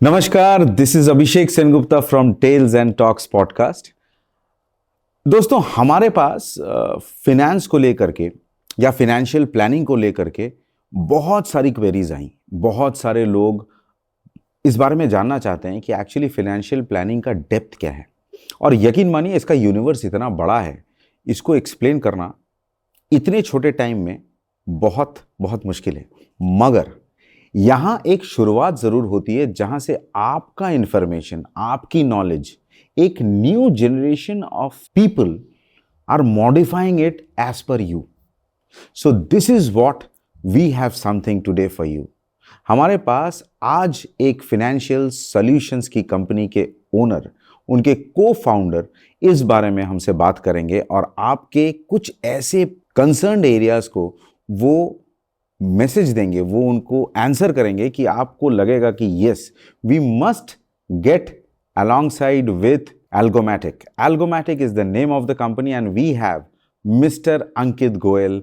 नमस्कार, this is Abhishek Sengupta from Tales and Talks podcast. दोस्तों, हमारे पास फिनेंस को लेकर के या फिनेंशियल प्लानिंग को लेकर के बहुत सारी क्वेरीज आई। बहुत सारे लोग इस बारे में जानना चाहते हैं कि एक्चुअली फिनेंशियल प्लानिंग का डेप्थ क्या है। और यकीन मानिए, इसका यूनिवर्स इतना बड़ा है, इसको एक्सप्लेन करना इतने छोटे टाइम में बहुत बहुत मुश्किल है। मगर यहां एक शुरुआत जरूर होती है जहां से आपका इंफॉर्मेशन, आपकी नॉलेज, एक new generation of people are modifying it as per you. So this is what we have something today for you. हमारे पास आज एक फाइनेंशियल सॉल्यूशंस की कंपनी के ओनर, उनके को फाउंडर इस बारे में हमसे बात करेंगे और आपके कुछ ऐसे कंसर्न्ड एरियाज को वो मैसेज देंगे, वो उनको आंसर करेंगे कि आपको लगेगा कि yes, we must get alongside with Algomatic. Algomatic is the name of the company and we have Mr. Ankit Goel,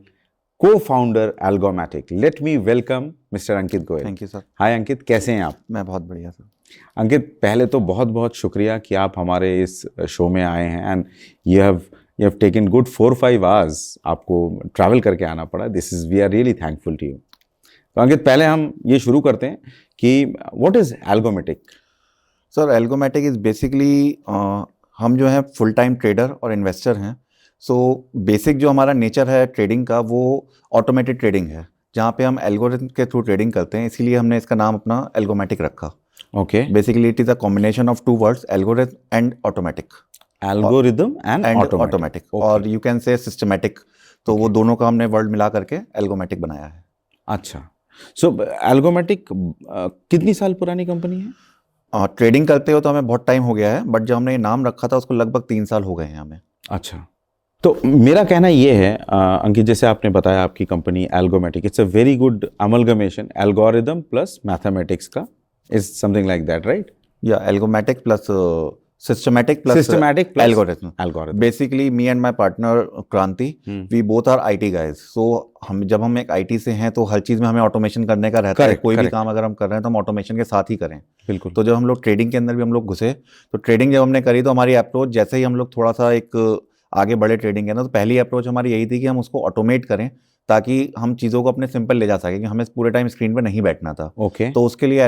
co-founder Algomatic. Let me welcome Mr. Ankit Goel. Thank you sir. Hi Ankit, कैसे हैं आप? मैं बहुत बढ़िया sir. अंकित, पहले तो बहुत बहुत शुक्रिया कि आप हमारे इस शो में आए हैं and you have taken good 4-5 hours आपको ट्रैवल करके आना पड़ा। This is we are really thankful to you. तो अंकित, पहले हम ये शुरू करते हैं कि what is Algomatic? Sir, Algomatic is basically हम जो हैं फुल टाइम ट्रेडर और इन्वेस्टर हैं। सो बेसिक जो हमारा नेचर है ट्रेडिंग का, वो ऑटोमेटेड ट्रेडिंग है, जहाँ पे हम एल्गोरिथम के थ्रू ट्रेडिंग करते हैं। इसीलिए हमने इसका नाम अपना एल्गोमेटिक रखा। Okay, basically it is a combination of 2 words, algorithm and automatic. Algorithm and automatic, और यू कैन से सिस्टमेटिक। तो वो दोनों का हमने वर्ड मिला करके एल्गोमेटिक बनाया है। अच्छा, सो एल्गोमेटिक कितनी साल पुरानी कंपनी है? ट्रेडिंग करते हो तो हमें बहुत टाइम हो गया है, बट जब हमने ये नाम रखा था उसको लगभग 3 साल हो गए हैं हमें। अच्छा, तो मेरा कहना ये है अंकित, जैसे आपने बताया आपकी company Algomatic, its a very good amalgamation, algorithm plus mathematics का, is something like that, right? या Algomatic plus systematic plus algorithm. Basically me and my partner Kranti, we both are IT guys. So जब हम एक IT से हैं तो हर चीज़ में हमें ऑटोमेशन करने का रहता है। कोई भी काम अगर हम कर रहे हैं तो हम ऑटोमेशन के साथ ही करें। बिल्कुल। तो जब हम लोग ट्रेडिंग के अंदर भी हम लोग घुसे, तो ट्रेडिंग जब हमने करी तो हमारी अप्रोच, जैसे ही हम लोग थोड़ा सा एक आगे बढ़े ट्रेडिंग के अंदर, तो पहली अप्रोच हमारी यही थी कि हम उसको ऑटोमेट करें ताकि हम चीज़ों को अपने सिंपल ले जा सकें, कि हमें पूरे टाइम स्क्रीन पर नहीं बैठना था। ओके। तो उसके लिए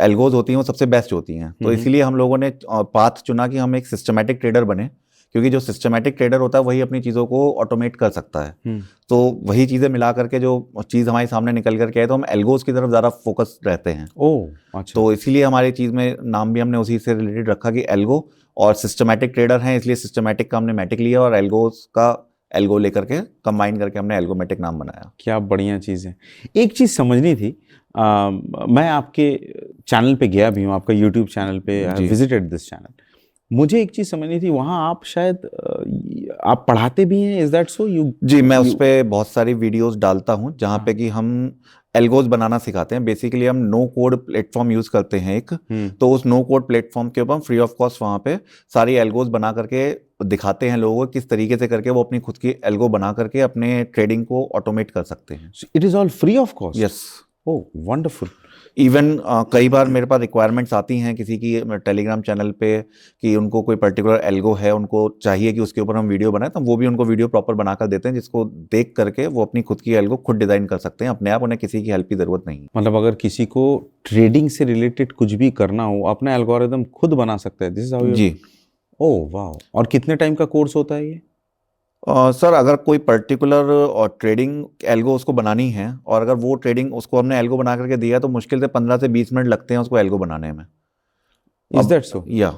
एल्गोज होती हैं वो सबसे बेस्ट होती हैं। तो इसीलिए हम लोगों ने पाथ चुना कि हम एक सिस्टमैटिक ट्रेडर बने, क्योंकि जो सिस्टमैटिक ट्रेडर होता है वही अपनी चीज़ों को ऑटोमेट कर सकता है। तो वही चीज़ें मिला करके जो चीज़ हमारे सामने निकल करके आए, तो हम एल्गोज की तरफ ज़्यादा फोकस रहते हैं। ओह, अच्छा। तो इसीलिए हमारी चीज़ में नाम भी हमने उसी से रिलेटेड रखा कि एल्गो, और सिस्टमैटिक ट्रेडर हैं इसलिए सिस्टमैटिक का हमने मैटिक लिया, और एल्गोज का एल्गो लेकर के कंबाइन करके हमने एल्गोमेटिक नाम बनाया। क्या बढ़िया चीज़ है। एक चीज़ समझनी थी, मैं आपके चैनल पे गया भी हूँ, आपका यूट्यूब चैनल पे, विजिटेड दिस चैनल। मुझे एक चीज़ समझनी थी, वहाँ आप शायद आप पढ़ाते भी हैं, इज दैट सो? जी, मैं उस पर बहुत सारी वीडियोस डालता हूँ जहाँ पे कि हम एल्गोज बनाना सिखाते हैं। बेसिकली हम नो कोड प्लेटफॉर्म यूज़ करते हैं एक, तो उस नो कोड प्लेटफॉर्म के ऊपर हम फ्री ऑफ कॉस्ट वहाँ पे सारी एल्गोज बना करके दिखाते हैं लोगों को किस तरीके से करके वो अपनी खुद की एल्गो बना करके अपने ट्रेडिंग को ऑटोमेट कर सकते हैं। It is all free of cost? Yes. Oh, wonderful. Even कई बार मेरे पास रिक्वायरमेंट्स आती हैं किसी की टेलीग्राम चैनल पे कि उनको कोई पर्टिकुलर एल्गो है, उनको चाहिए कि उसके ऊपर हम वीडियो बनाएं, तो वो भी उनको वीडियो प्रॉपर बनाकर देते हैं, जिसको देख करके वो अपनी खुद की एल्गो खुद डिज़ाइन कर सकते हैं अपने आप। उन्हें किसी की हेल्प की ज़रूरत नहीं। मतलब अगर किसी को ट्रेडिंग से रिलेटेड कुछ भी करना हो, अपना एल्गोरिदम खुद बना सकता है। This is how you? जी। ओह वाह। और कितने टाइम का कोर्स होता है ये? सर, अगर कोई पर्टिकुलर ट्रेडिंग एल्गो उसको बनानी है, और अगर वो ट्रेडिंग उसको हमने एल्गो बना करके दिया, तो मुश्किल से 15 से 20 मिनट लगते हैं उसको एल्गो बनाने में। Is that so? या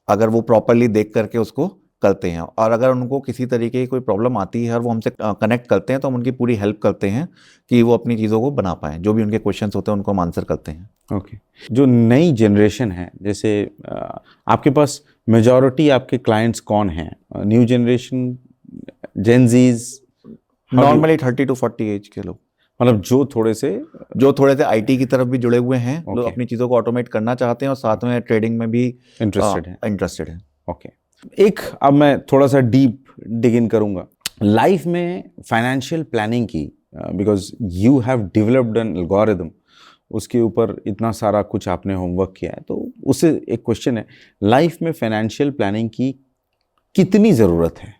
अगर वो प्रॉपरली देख करके उसको करते हैं, और अगर उनको किसी तरीके की कोई प्रॉब्लम आती है और वो हमसे कनेक्ट करते हैं, तो हम उनकी पूरी हेल्प करते हैं कि वो अपनी चीज़ों को बना पाएँ। जो भी उनके क्वेश्चंस होते हैं उनको हम आंसर करते हैं। ओके। जो नई जनरेशन है, जैसे आपके पास मेजॉरिटी आपके क्लाइंट्स कौन हैं? New generation, Gen Zs? Normally 30 to 40 age के लोग, मतलब जो थोड़े से आईटी की तरफ भी जुड़े हुए हैं। लोग अपनी चीज़ों को ऑटोमेट करना चाहते हैं और साथ में ट्रेडिंग में भी इंटरेस्टेड हैं। ओके। एक, अब मैं थोड़ा सा डीप डिग इन करूंगा लाइफ में फाइनेंशियल प्लानिंग की, because you have developed N algorithm. उसके ऊपर इतना सारा कुछ आपने होमवर्क किया है, तो उससे एक क्वेश्चन है, लाइफ में फाइनेंशियल प्लानिंग की कितनी ज़रूरत है?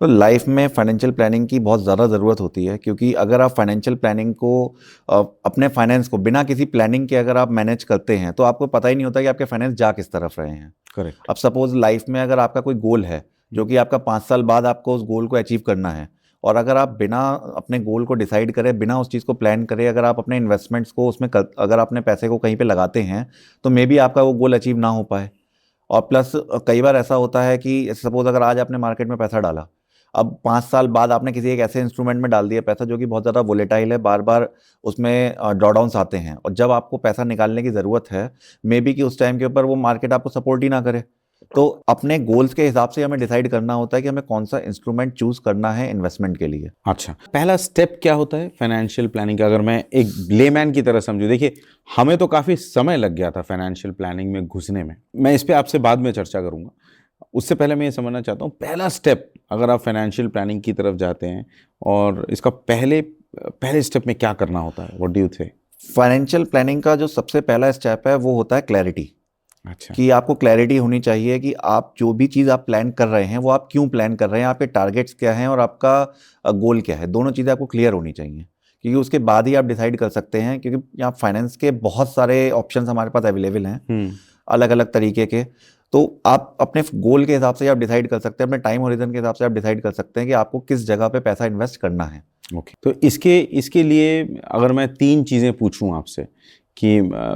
तो लाइफ में फाइनेंशियल प्लानिंग की बहुत ज़्यादा ज़रूरत होती है, क्योंकि अगर आप फाइनेंशियल प्लानिंग को अपने फाइनेंस को बिना किसी प्लानिंग के अगर आप मैनेज करते हैं तो आपको पता ही नहीं होता कि आपके फाइनेंस जा किस तरफ रहे हैं। करेक्ट। अब सपोज लाइफ में अगर आपका कोई गोल है जो कि आपका 5 साल बाद आपको उस गोल को अचीव करना है, और अगर आप बिना अपने गोल को डिसाइड करे, बिना उस चीज़ को प्लान करे, अगर आप अपने इन्वेस्टमेंट्स को उसमें अगर अपने पैसे को कहीं पे लगाते हैं तो मे बी आपका वो गोल अचीव ना हो पाए। और प्लस कई बार ऐसा होता है कि सपोज अगर आज आपने मार्केट में पैसा डाला, अब 5 साल बाद आपने किसी एक ऐसे इंस्ट्रूमेंट में डाल दिया पैसा जो कि बहुत ज़्यादा वोलेटाइल है, बार बार उसमें ड्रॉडाउन्स आते हैं, और जब आपको पैसा निकालने की ज़रूरत है मे बी कि उस टाइम के ऊपर वो मार्केट आपको सपोर्ट ही ना करे। तो अपने गोल्स के हिसाब से हमें डिसाइड करना होता है कि हमें कौन सा इंस्ट्रूमेंट चूज करना है इन्वेस्टमेंट के लिए। अच्छा, पहला स्टेप क्या होता है फाइनेंशियल प्लानिंग का, अगर मैं एक लेमैन की तरह समझूं? देखिए, हमें तो काफ़ी समय लग गया था फाइनेंशियल प्लानिंग में घुसने में, मैं इस पे आपसे बाद में चर्चा करूंगा। उससे पहले मैं ये समझना चाहता हूँ, पहला स्टेप अगर आप फाइनेंशियल प्लानिंग की तरफ जाते हैं, और इसका पहले स्टेप में क्या करना होता है? What do you think? Financial planning का जो सबसे पहला स्टेप है वो होता है क्लैरिटी। अच्छा। कि आपको क्लैरिटी होनी चाहिए कि आप जो भी चीज़ आप प्लान कर रहे हैं वो आप क्यों प्लान कर रहे हैं, आपके टारगेट्स क्या हैं और आपका गोल क्या है। दोनों चीज़ें आपको क्लियर होनी चाहिए, क्योंकि उसके बाद ही आप डिसाइड कर सकते हैं, क्योंकि यहाँ फाइनेंस के बहुत सारे ऑप्शंस हमारे पास अवेलेबल हैं अलग अलग तरीके के। तो आप अपने गोल के हिसाब से आप डिसाइड कर सकते हैं, अपने टाइम होरिजन के हिसाब से आप डिसाइड कर सकते हैं कि आपको किस जगह पे पैसा इन्वेस्ट करना है। ओके, तो इसके लिए अगर मैं 3 चीज़ें पूछूं आपसे कि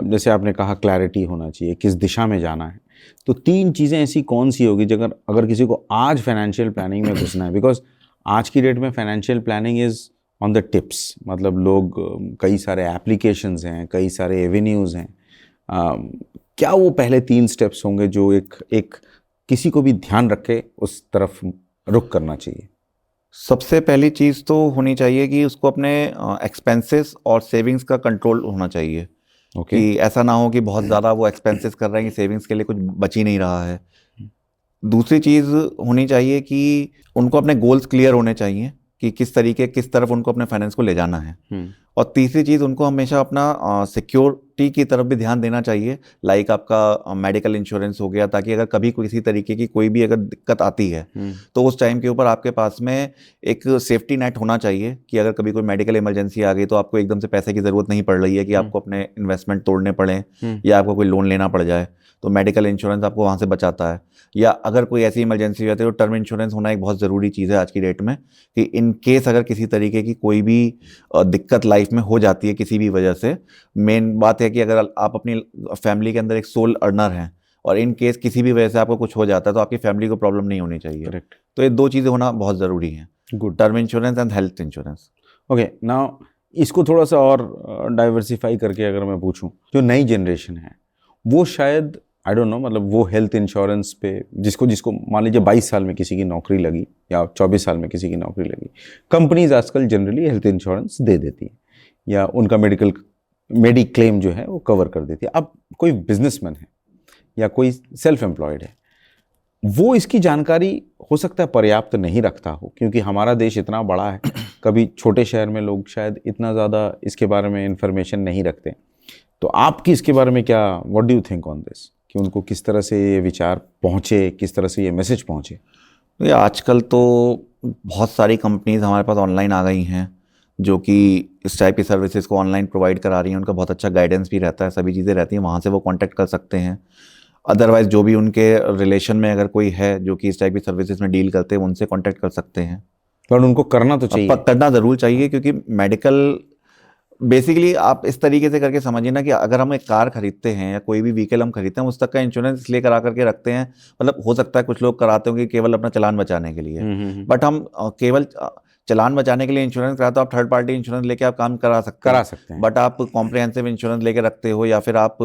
जैसे आपने कहा क्लैरिटी होना चाहिए, किस दिशा में जाना है, तो 3 चीज़ें ऐसी कौन सी होगी अगर किसी को आज फाइनेंशियल प्लानिंग में घुसना है? बिकॉज आज की डेट में financial planning is on the tips, मतलब लोग कई सारे एप्लीकेशंस हैं, कई सारे एवेन्यूज़ हैं। क्या वो पहले 3 स्टेप्स होंगे जो एक किसी को भी ध्यान रख के उस तरफ रुख करना चाहिए? सबसे पहली चीज़ तो होनी चाहिए कि उसको अपने एक्सपेंसेस और सेविंग्स का कंट्रोल होना चाहिए। ओके। कि ऐसा ना हो कि बहुत ज़्यादा वो एक्सपेंसेस कर रहे हैं कि सेविंग्स के लिए कुछ बच ही नहीं रहा है। दूसरी चीज़ होनी चाहिए कि उनको अपने गोल्स क्लियर होने चाहिए कि किस तरफ उनको अपने फाइनेंस को ले जाना है। और तीसरी चीज़, उनको हमेशा अपना सिक्योरिटी की तरफ भी ध्यान देना चाहिए, लाइक आपका मेडिकल इंश्योरेंस हो गया, ताकि अगर कभी किसी तरीके की कोई भी अगर दिक्कत आती है तो उस टाइम के ऊपर आपके पास में एक सेफ्टी नेट होना चाहिए कि अगर कभी कोई मेडिकल इमरजेंसी आ गई तो आपको एकदम से पैसे की ज़रूरत नहीं पड़ रही है कि आपको अपने इन्वेस्टमेंट तोड़ने पड़े या आपको कोई लोन लेना पड़ जाए, तो मेडिकल इंश्योरेंस आपको वहाँ से बचाता है। या अगर कोई ऐसी इमरजेंसी हो जाती है तो टर्म इंश्योरेंस होना एक बहुत ज़रूरी चीज़ है आज की डेट में, कि इन केस अगर किसी तरीके की कोई भी दिक्कत लाइफ में हो जाती है किसी भी वजह से, मेन बात है कि अगर आप अपनी फैमिली के अंदर एक सोल अर्नर हैं और इन केस किसी भी वजह से आपको कुछ हो जाता है तो आपकी फैमिली को प्रॉब्लम नहीं होनी चाहिए। करेक्ट। तो ये 2 चीज़ें होना बहुत ज़रूरी हैं, good. Term insurance and health insurance. Okay, now इसको थोड़ा सा और डाइवर्सिफाई करके अगर मैं पूछूं, जो नई जनरेशन है वो शायद आई डोंट नो, मतलब वो हेल्थ इंश्योरेंस पे जिसको मान लीजिए 22 साल में किसी की नौकरी लगी या 24 साल में किसी की नौकरी लगी, कंपनीज आजकल जनरली हेल्थ इंश्योरेंस दे देती है या उनका मेडिक्लेम जो है वो कवर कर देती है। अब कोई बिजनेसमैन है या कोई सेल्फ एम्प्लॉयड है, वो इसकी जानकारी हो सकता है पर्याप्त नहीं रखता हो, क्योंकि हमारा देश इतना बड़ा है, कभी छोटे शहर में लोग शायद इतना ज़्यादा इसके बारे में इंफॉर्मेशन नहीं रखते। तो आपकी इसके बारे में क्या, what do you think on this, कि उनको किस तरह से ये विचार पहुँचे, किस तरह से ये मैसेज पहुँचे? ये आजकल तो बहुत सारी कंपनीज हमारे पास ऑनलाइन आ गई हैं जो कि इस टाइप की सर्विसेज को ऑनलाइन प्रोवाइड करा रही हैं, उनका बहुत अच्छा गाइडेंस भी रहता है, सभी चीज़ें रहती हैं, वहाँ से वो कांटेक्ट कर सकते हैं। अदरवाइज जो भी उनके रिलेशन में अगर कोई है जो कि इस टाइप की सर्विसेज में डील करते हैं उनसे कांटेक्ट कर सकते हैं। पर उनको करना तो चाहिए, करना ज़रूर चाहिए, क्योंकि मेडिकल बेसिकली आप इस तरीके से करके समझिए ना कि अगर हम एक कार खरीदते हैं या कोई भी व्हीकल हम खरीदते हैं उस तक का इंश्योरेंस इसलिए करा करके रखते हैं, मतलब हो सकता है कुछ लोग कराते होंगे केवल अपना चालान बचाने के लिए, बट हम केवल चालान बचाने के लिए इंश्योरेंस कराते हो, आप थर्ड पार्टी इंश्योरेंस लेके आप काम करा सकते हैं। बट आप कॉम्प्रिहेंसिव इंश्योरेंस लेके रखते हो या फिर आप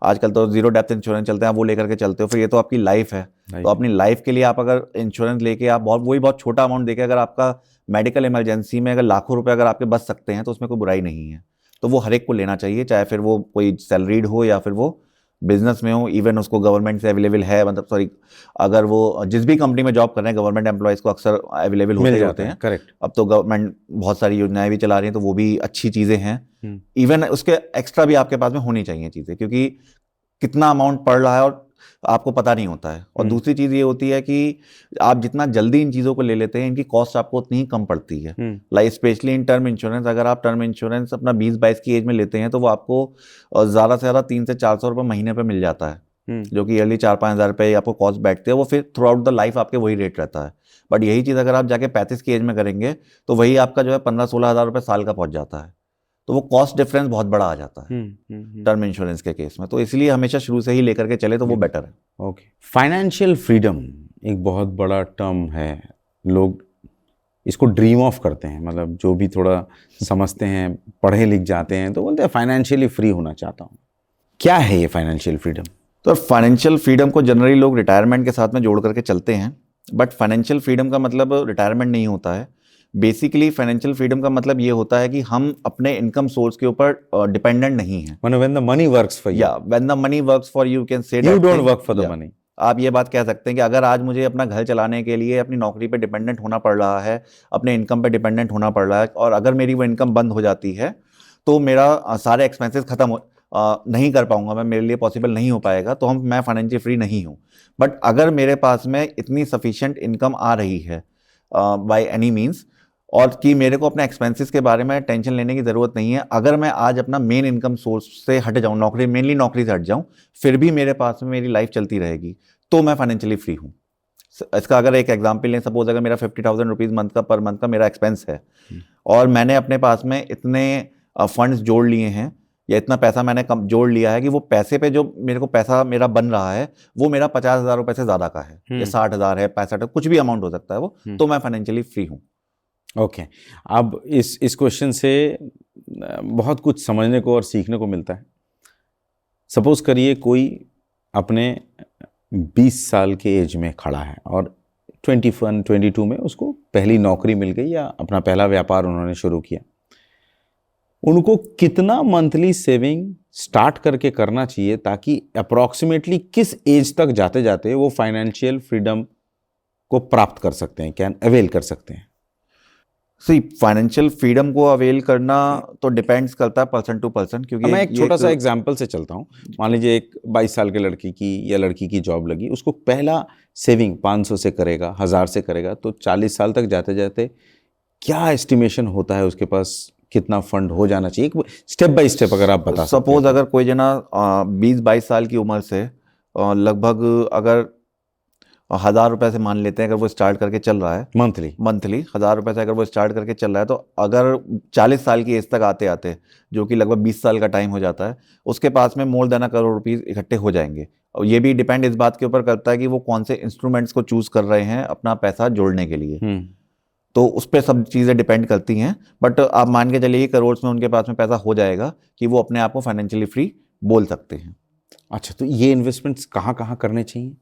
आजकल तो जीरो डेप्थ इंश्योरेंस चलते हैं, वो लेकर के चलते हो, फिर ये तो आपकी लाइफ है। तो अपनी लाइफ के लिए आप अगर इंश्योरेंस लेके आप बहुत छोटा अमाउंट देके अगर आपका मेडिकल इमरजेंसी में अगर लाखों रुपए अगर आपके बच सकते हैं तो उसमें कोई बुराई नहीं है। तो वो हर एक को लेना चाहिए, चाहे फिर वो कोई सैलरीड हो या फिर वो बिजनेस में हो, इवन उसको गवर्नमेंट से अवेलेबल है, मतलब सॉरी, अगर वो जिस भी कंपनी में जॉब कर रहे हैं, गवर्नमेंट एम्प्लॉयज़ को अक्सर अवेलेबल मिल होते जाते हैं। करेक्ट। अब तो गवर्नमेंट बहुत सारी योजनाएं भी चला रही है, तो वो भी अच्छी चीज़ें हैं। इवन उसके एक्स्ट्रा भी आपके पास में होनी चाहिए चीज़ें, क्योंकि कितना अमाउंट पड़ रहा है और आपको पता नहीं होता है। और दूसरी चीज़ ये होती है कि आप जितना जल्दी इन चीज़ों को ले लेते हैं, इनकी कॉस्ट आपको उतनी ही कम पड़ती है। Like specially in term insurance, अगर आप टर्म इंश्योरेंस अपना 20-22 की एज में लेते हैं, तो वो आपको ज़्यादा से ज़्यादा 300 से 400 रुपये महीने पे मिल जाता है, जो कि ईयरली 4-5 हज़ार रुपये आपको कॉस्ट बैठते हैं। वो फिर थ्रू आउट द लाइफ आपके वही रेट रहता है। बट यही चीज़ अगर आप जाके 35 की एज में करेंगे, तो वही आपका जो है 15-16 हज़ार रुपये साल का पहुँच जाता है। तो वो कॉस्ट डिफरेंस बहुत बड़ा आ जाता है टर्म इंश्योरेंस के केस में। तो इसलिए हमेशा शुरू से ही लेकर के चले तो वो बेटर है। ओके, फाइनेंशियल फ्रीडम एक बहुत बड़ा टर्म है, लोग इसको ड्रीम ऑफ करते हैं, मतलब जो भी थोड़ा समझते हैं, पढ़े लिख जाते हैं, तो बोलते हैं फाइनेंशियली फ्री होना चाहता हूँ। क्या है ये फाइनेंशियल फ्रीडम? तो फाइनेंशियल फ्रीडम को जनरली लोग रिटायरमेंट के साथ में जोड़ करके चलते हैं, बट फाइनेंशियल फ्रीडम का मतलब रिटायरमेंट नहीं होता है। बेसिकली फाइनेंशियल फ्रीडम का मतलब ये होता है कि हम अपने इनकम सोर्स के ऊपर डिपेंडेंट नहीं है। When the money works for you, या when the money works for you, can say you don't work for the money. आप ये बात कह सकते हैं कि अगर आज मुझे अपना घर चलाने के लिए अपनी नौकरी पे डिपेंडेंट होना पड़ रहा है, अपने इनकम पे डिपेंडेंट होना पड़ रहा है, और अगर मेरी वो इनकम बंद हो जाती है, तो मेरा सारे एक्सपेंसेस खत्म नहीं कर पाऊंगा मैं, मेरे लिए पॉसिबल नहीं हो पाएगा, तो मैं फाइनेंशियली फ्री नहीं हूँ। बट अगर मेरे पास में इतनी सफिशिएंट इनकम आ रही है बाय एनी मीन्स, और कि मेरे को अपने एक्सपेंसेस के बारे में टेंशन लेने की ज़रूरत नहीं है, अगर मैं आज अपना मेन इनकम सोर्स से हट जाऊँ, मेनली नौकरी से हट जाऊँ, फिर भी मेरे पास में मेरी लाइफ चलती रहेगी, तो मैं फाइनेंशियली फ्री हूँ। इसका अगर एक एग्जांपल लें, सपोज अगर मेरा 50,000 रुपीज़ मंथ का पर मंथ का मेरा एक्सपेंस है, और मैंने अपने पास में इतने फंड्स जोड़ लिए हैं, या इतना पैसा मैंने कम जोड़ लिया है कि वो पैसे पे जो मेरे को पैसा मेरा बन रहा है, वो मेरा 50,000 रुपये से ज़्यादा का है, या 60,000 है, 65, कुछ भी अमाउंट हो सकता है वो, तो मैं फाइनेंशियली फ्री हूँ। ओके, अब इस क्वेश्चन से बहुत कुछ समझने को और सीखने को मिलता है। सपोज करिए कोई अपने 20 साल के एज में खड़ा है और 21-22 में उसको पहली नौकरी मिल गई या अपना पहला व्यापार उन्होंने शुरू किया। उनको कितना मंथली सेविंग स्टार्ट करके करना चाहिए ताकि अप्रॉक्सीमेटली किस एज तक जाते जाते वो फाइनेंशियल फ्रीडम को प्राप्त कर सकते हैं, कैन अवेल कर सकते हैं? फाइनेंशियल फ्रीडम को अवेल करना तो डिपेंड्स करता है पर्सन टू पर्सन, क्योंकि मैं एक छोटा सा एग्जांपल से चलता हूँ। मान लीजिए एक 22 साल के लड़की की या लड़की की जॉब लगी, उसको पहला सेविंग 500 से करेगा, 1000 से करेगा, तो 40 साल तक जाते जाते क्या एस्टिमेशन होता है उसके पास कितना फंड हो जाना चाहिए, स्टेप बाय स्टेप अगर आप बता सकते हैं। सपोज अगर कोई जना 20-22 साल की उम्र से लगभग अगर 1000 रुपये से मान लेते हैं, अगर वो स्टार्ट करके चल रहा है मंथली 1000 रुपये से अगर वो स्टार्ट करके चल रहा है, तो अगर 40 साल की एज तक आते आते, जो कि लगभग 20 साल का टाइम हो जाता है, उसके पास में मोर देन 1 करोड़ रुपीज़ इकट्ठे हो जाएंगे। और ये भी डिपेंड इस बात के ऊपर करता है कि वो कौन से इंस्ट्रूमेंट्स को चूज़ कर रहे हैं अपना पैसा जोड़ने के लिए, तो उस पर सब चीज़ें डिपेंड करती हैं। बट आप मान के चलिए करोड़ में उनके पास में पैसा हो जाएगा कि वो अपने आप को फाइनेंशियली फ्री बोल सकते हैं। अच्छा, तो ये इन्वेस्टमेंट्स कहाँ कहाँ करने चाहिए?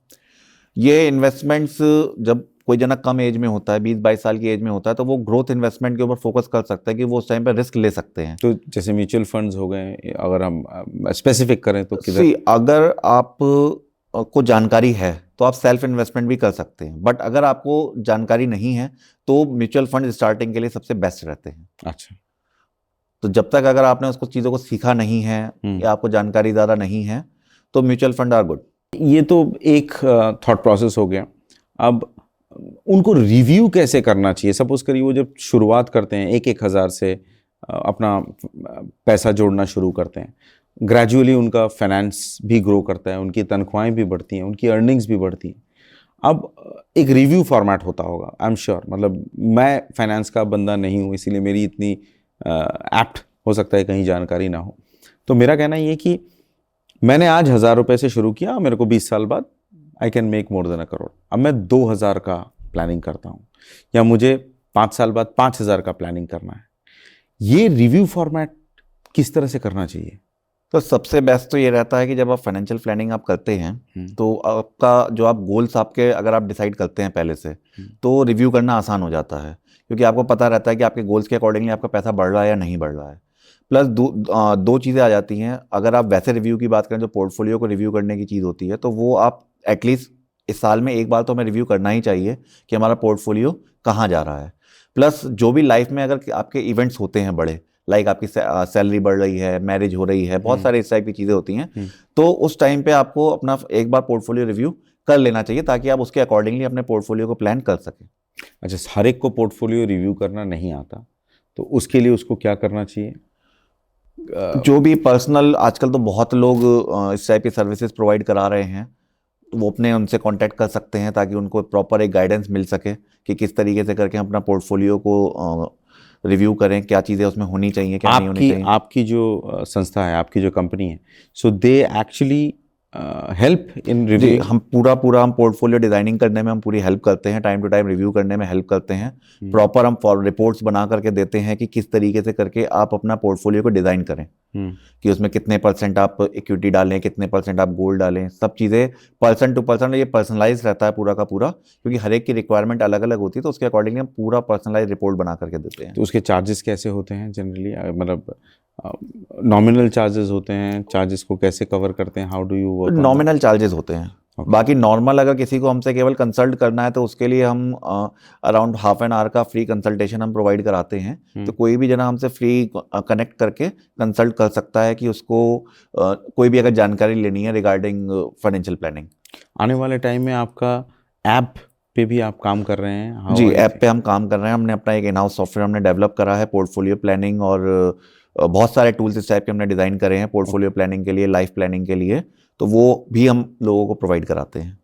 ये इन्वेस्टमेंट्स जब कोई जना कम एज में होता है, 20-22 साल की एज में होता है, तो वो ग्रोथ इन्वेस्टमेंट के ऊपर फोकस कर सकता है कि वो उस टाइम पर रिस्क ले सकते हैं। तो जैसे म्यूचुअल फंड्स हो गए, अगर हम स्पेसिफिक करें तो किधर? अगर आप को जानकारी है तो आप सेल्फ इन्वेस्टमेंट भी कर सकते हैं, बट अगर आपको जानकारी नहीं है तो म्यूचुअल फंड स्टार्टिंग के लिए सबसे बेस्ट रहते हैं। अच्छा, तो जब तक अगर आपने उसको चीज़ों को सीखा नहीं है या आपको जानकारी ज़्यादा नहीं है, तो म्यूचुअल फंड आर गुड। ये तो एक थॉट प्रोसेस हो गया। अब उनको रिव्यू कैसे करना चाहिए? सपोज करिए वो जब शुरुआत करते हैं 1-1 हज़ार से अपना पैसा जोड़ना शुरू करते हैं, ग्रेजुअली उनका फाइनेंस भी ग्रो करता है, उनकी तनख्वाहें भी बढ़ती हैं, उनकी अर्निंग्स भी बढ़ती हैं। अब एक रिव्यू फॉर्मेट होता होगा, आई एम श्योर, मतलब मैं फाइनेंस का बंदा नहीं हूँ इसीलिए मेरी इतनी एप्ट हो सकता है कहीं जानकारी ना हो। तो मेरा कहना ये कि मैंने आज 1000 रुपये से शुरू किया, मेरे को 20 साल बाद I can make more than 1 crore. अब मैं 2000 का प्लानिंग करता हूँ, या मुझे 5 साल बाद 5000 का प्लानिंग करना है। ये रिव्यू फॉर्मेट किस तरह से करना चाहिए? तो सबसे बेस्ट तो ये रहता है कि जब आप फाइनेंशियल प्लानिंग आप करते हैं तो आपका जो आप गोल्स आपके अगर आप डिसाइड करते हैं पहले से, तो रिव्यू करना आसान हो जाता है, क्योंकि आपको पता रहता है कि आपके गोल्स के अकॉर्डिंगली आपका पैसा बढ़ रहा है या नहीं बढ़ रहा है। प्लस दो चीज़ें आ जाती हैं। अगर आप वैसे रिव्यू की बात करें, जो पोर्टफोलियो को रिव्यू करने की चीज़ होती है, तो वो आप एटलीस्ट इस साल में एक बार तो हमें रिव्यू करना ही चाहिए कि हमारा पोर्टफोलियो कहाँ जा रहा है। प्लस जो भी लाइफ में अगर आपके इवेंट्स होते हैं बड़े, लाइक आपकी सैलरी बढ़ रही है, मैरिज हो रही है, बहुत सारे इस टाइप की चीज़ें होती हैं, तो उस टाइम पे आपको अपना एक बार पोर्टफोलियो रिव्यू कर लेना चाहिए, ताकि आप उसके अकॉर्डिंगली अपने पोर्टफोलियो को प्लान कर सकें। अच्छा, हर एक को पोर्टफोलियो रिव्यू करना नहीं आता, तो उसके लिए उसको क्या करना चाहिए? जो भी पर्सनल, आजकल तो बहुत लोग इस टाइप की सर्विसेज प्रोवाइड करा रहे हैं, तो वो अपने उनसे कांटेक्ट कर सकते हैं, ताकि उनको प्रॉपर एक गाइडेंस मिल सके कि किस तरीके से करके हम अपना पोर्टफोलियो को रिव्यू करें, क्या चीज़ें उसमें होनी चाहिए, क्या नहीं होनी चाहिए। आपकी जो संस्था है, आपकी जो कंपनी है, so they actually help in जी, रिव्यू? हम पूरा हम पोर्टफोलियो डिजाइनिंग करने में हम पूरी हेल्प करते हैं, टाइम टू टाइम रिव्यू करने में हेल्प करते हैं। प्रॉपर हम रिपोर्ट्स बना करके देते हैं कि किस तरीके से करके आप अपना पोर्टफोलियो को डिजाइन करें, कि उसमें कितने % आप इक्विटी डालें, कितने % आप गोल्ड डालें, सब चीज़ें पर्सन टू पर्सन, ये पर्सनलाइज रहता है पूरा का पूरा, क्योंकि हर एक की रिक्वायरमेंट अलग अलग होती है, तो उसके अकॉर्डिंगली हम पूरा पर्सनलाइज रिपोर्ट बना करके देते हैं। तो उसके चार्जेस कैसे होते हैं जनरली? मतलब नॉमिनल चार्जेस होते हैं, चार्जेस को कैसे कवर करते हैं? How do you work? Nominal charges होते हैं। बाकी नॉर्मल अगर किसी को हमसे केवल कंसल्ट करना है, तो उसके लिए हम अराउंड हाफ एन आवर का फ्री कंसल्टेशन हम प्रोवाइड कराते हैं। तो कोई भी जना हमसे फ्री कनेक्ट करके कंसल्ट कर सकता है कि उसको कोई भी अगर जानकारी लेनी है रिगार्डिंग फाइनेंशियल प्लानिंग। आने वाले टाइम में आपका ऐप पे भी आप काम कर रहे हैं? जी, ऐप पे हम काम कर रहे हैं। हमने अपना एक इन हाउस सॉफ्टवेयर हमने डेवलप करा है पोर्टफोलियो प्लानिंग, और बहुत सारे टूल्स इस टाइप के हमने डिज़ाइन करे हैं पोर्टफोलियो प्लानिंग के लिए, लाइफ प्लानिंग के लिए, तो वो भी हम लोगों को प्रोवाइड कराते हैं।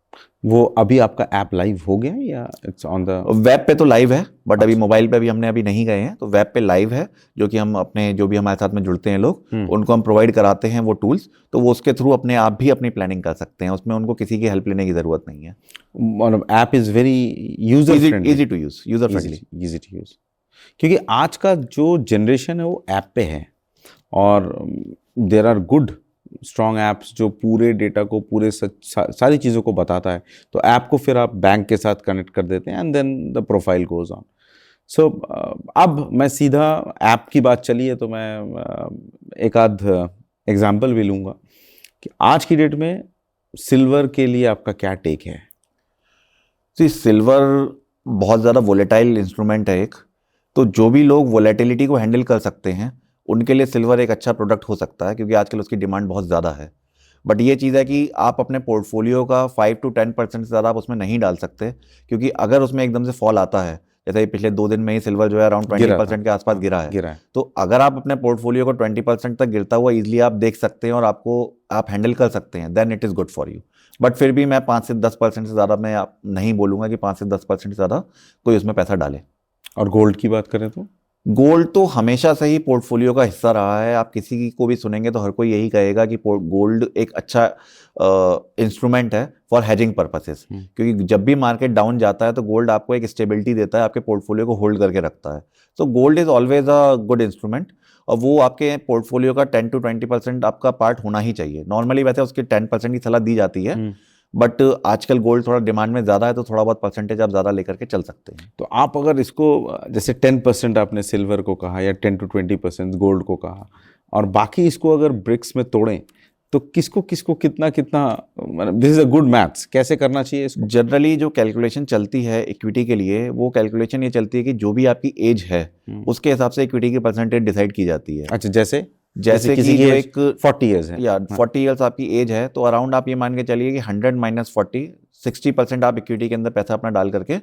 वो अभी आपका ऐप लाइव हो गया या इट्स ऑन द वेब पे? तो लाइव है, बट अभी मोबाइल पे भी हमने अभी नहीं गए हैं, तो वेब पे लाइव है, जो कि हम अपने जो भी हमारे साथ में जुड़ते हैं लोग, उनको हम प्रोवाइड कराते हैं वो टूल्स, तो वो उसके थ्रू अपने आप भी अपनी प्लानिंग कर सकते हैं, उसमें उनको किसी की हेल्प लेने की ज़रूरत नहीं है। मतलब app is very user friendly, easy to use, user friendly, easy to use, क्योंकि आज का जो जनरेशन है वो ऐप पे है, और there are good strong apps जो पूरे डेटा को, पूरे सारी चीज़ों को बताता है। तो ऐप को फिर आप बैंक के साथ कनेक्ट कर देते हैं, and then the profile goes on. So अब मैं सीधा ऐप की बात चली है, तो मैं एक आध एग्जाम्पल भी लूँगा कि आज की डेट में सिल्वर के लिए आपका क्या टेक है? जी, सिल्वर बहुत ज़्यादा वोलेटाइल इंस्ट्रूमेंट है एक, तो जो भी लोग वोलेटिलिटी को हैंडल कर सकते हैं उनके लिए सिल्वर एक अच्छा प्रोडक्ट हो सकता है, क्योंकि आजकल उसकी डिमांड बहुत ज़्यादा है। बट ये चीज़ है कि आप अपने पोर्टफोलियो का 5 to 10% से ज़्यादा आप उसमें नहीं डाल सकते, क्योंकि अगर उसमें एकदम से फॉल आता है, जैसे पिछले 2 दिन में ही सिल्वर जो है अराउंड 20% के आसपास गिरा है, तो अगर आप अपने पोर्टफोलियो को 20% तक गिरता हुआ ईजिली आप देख सकते हैं और आप हैंडल कर सकते हैं, then it is good for you. But फिर भी मैं 5 से 10% से ज़्यादा मैं नहीं बोलूँगा कि 5 से 10% से ज़्यादा कोई उसमें पैसा डाले। और गोल्ड की बात करें तो गोल्ड तो हमेशा से ही पोर्टफोलियो का हिस्सा रहा है। आप किसी को भी सुनेंगे तो हर कोई यही कहेगा कि गोल्ड एक अच्छा इंस्ट्रूमेंट है फॉर हेजिंग पर्पसेस, क्योंकि जब भी मार्केट डाउन जाता है तो गोल्ड आपको एक स्टेबिलिटी देता है, आपके पोर्टफोलियो को होल्ड करके रखता है। So gold is always a good instrument, और वो आपके पोर्टफोलियो का 10 to 20% आपका पार्ट होना ही चाहिए। नॉर्मली वैसे उसकी 10% की सलाह दी जाती है, बट आजकल गोल्ड थोड़ा डिमांड में ज़्यादा है, तो थोड़ा बहुत परसेंटेज आप ज़्यादा लेकर के चल सकते हैं। तो आप अगर इसको जैसे 10% आपने सिल्वर को कहा, या 10 to 20% गोल्ड को कहा, और बाकी इसको अगर ब्रिक्स में तोड़ें, तो किसको किसको कितना कितना, मतलब this is a good maths, कैसे करना चाहिए इसको? जनरली जो कैलकुलेशन चलती है इक्विटी के लिए, वो कैलकुलेशन ये चलती है कि जो भी आपकी एज है उसके हिसाब से इक्विटी की परसेंटेज डिसाइड की जाती है। अच्छा, जैसे किसी कि की जो एक 40 ईयर्स है, या 40 ईयर्स आपकी एज है, तो अराउंड आप ये मान के चलिए कि 100 - 40 60% आप इक्विटी के अंदर पैसा अपना डाल करके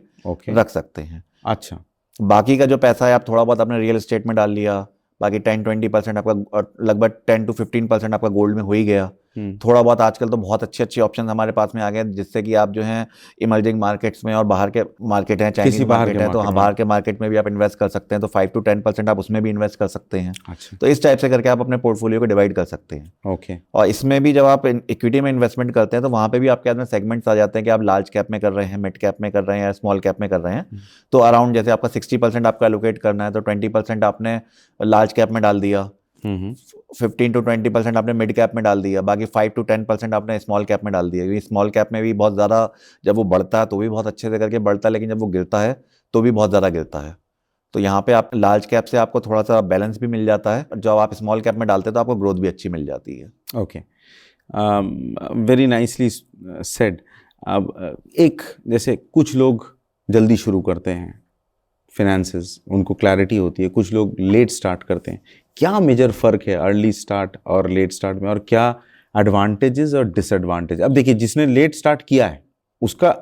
रख सकते हैं। अच्छा, बाकी का जो पैसा है आप थोड़ा बहुत अपने रियल एस्टेट में डाल लिया, बाकी 10-20% आपका, लगभग 10 to 15% आपका गोल्ड में हो ही गया। थोड़ा बहुत आजकल तो बहुत अच्छे अच्छे ऑप्शन हमारे पास में आ गए, जिससे कि आप जो है इमर्जिंग मार्केट्स में और बाहर के मार्केट हैं, चाइनीज मार्केट है, तो हाँ बाहर के मार्केट में भी आप इन्वेस्ट कर सकते हैं, तो 5 to 10% आप उसमें भी इन्वेस्ट कर सकते हैं। अच्छा, तो इस टाइप से करके आप अपने पोर्टफोलियो को डिवाइड कर सकते हैं। ओके। और इसमें भी जब आप इक्विटी में इन्वेस्टमेंट करते हैं तो वहाँ पे भी आपके अंदर सेगमेंट्स आ जाते हैं कि आप लार्ज कैप में कर रहे हैं, मिड कैप में कर रहे हैं, या स्मॉल कैप में कर रहे हैं। तो अराउंड जैसे आपका 60% आपका एलोकेट करना है, तो 20% आपने लार्ज कैप में डाल दिया, 15 to 20% आपने मिड कैप में डाल दिया, बाकी 5 to 10% आपने स्मॉल कैप में डाल दिया। क्योंकि स्मॉल कैप में भी बहुत ज़्यादा, जब वो बढ़ता है तो भी बहुत अच्छे से करके बढ़ता है, लेकिन जब वो गिरता है तो भी बहुत ज़्यादा गिरता है। तो यहाँ पे आप लार्ज कैप से आपको थोड़ा सा बैलेंस भी मिल जाता है, जब आप स्मॉल कैप में डालते हैं तो आपको ग्रोथ भी अच्छी मिल जाती है। Okay, very nicely said. अब एक जैसे कुछ लोग जल्दी शुरू करते हैं फिनेंसेस, उनको क्लैरिटी होती है, कुछ लोग लेट स्टार्ट करते हैं, क्या मेजर फ़र्क है अर्ली स्टार्ट और लेट स्टार्ट में, और क्या एडवांटेजेस और डिसएडवांटेज? अब देखिए, जिसने लेट स्टार्ट किया है उसका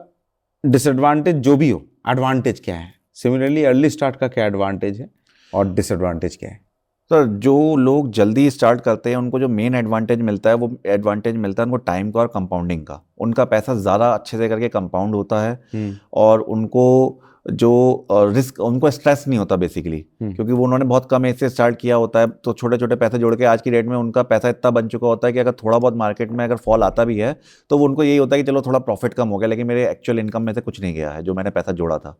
डिसएडवांटेज जो भी हो, एडवांटेज क्या है? सिमिलरली अर्ली स्टार्ट का क्या एडवांटेज है और डिसएडवांटेज क्या है? सर, जो लोग जल्दी स्टार्ट करते हैं उनको जो मेन एडवांटेज मिलता है वो एडवांटेज मिलता है उनको टाइम का और कंपाउंडिंग का। उनका पैसा ज़्यादा अच्छे से करके कंपाउंड होता है और उनको जो रिस्क, उनको स्ट्रेस नहीं होता बेसिकली, क्योंकि वो उन्होंने बहुत कम एज से स्टार्ट किया होता है। तो छोटे छोटे पैसे जोड़ के आज की डेट में उनका पैसा इतना बन चुका होता है कि अगर थोड़ा बहुत मार्केट में अगर फॉल आता भी है तो वो उनको यही होता है कि चलो थोड़ा प्रॉफिट कम हो गया, लेकिन मेरे एक्चुअल इनकम में से कुछ नहीं गया है जो मैंने पैसा जोड़ा था।